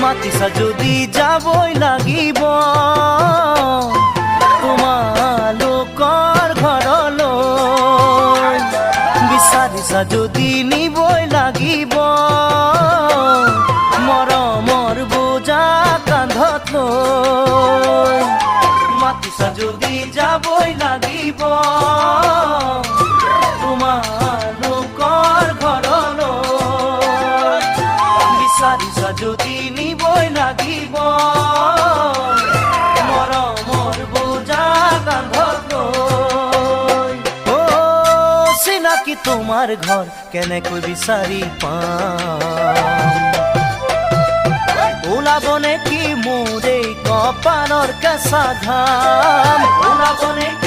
মাতিছা যদি যাবই লাগিব তোমালোকৰ ঘৰলৈ বিচাৰিছা যদি নিবই লাগিব মৰমৰ বোজা কান্ধত লৈ মাতিছা যদি যাবই লাগিব তোমালোকৰ ঘৰলৈ বিচাৰিছা যদি নিবই লাগিব মৰমৰ বোজা কান্ধত লৈ চিনাকি তোমাৰ ঘৰ কেনেকৈ বিচাৰি পাম ওলাব নেকি মোৰ এই কপালৰ কেঁচা ঘাম ওলাব নেকি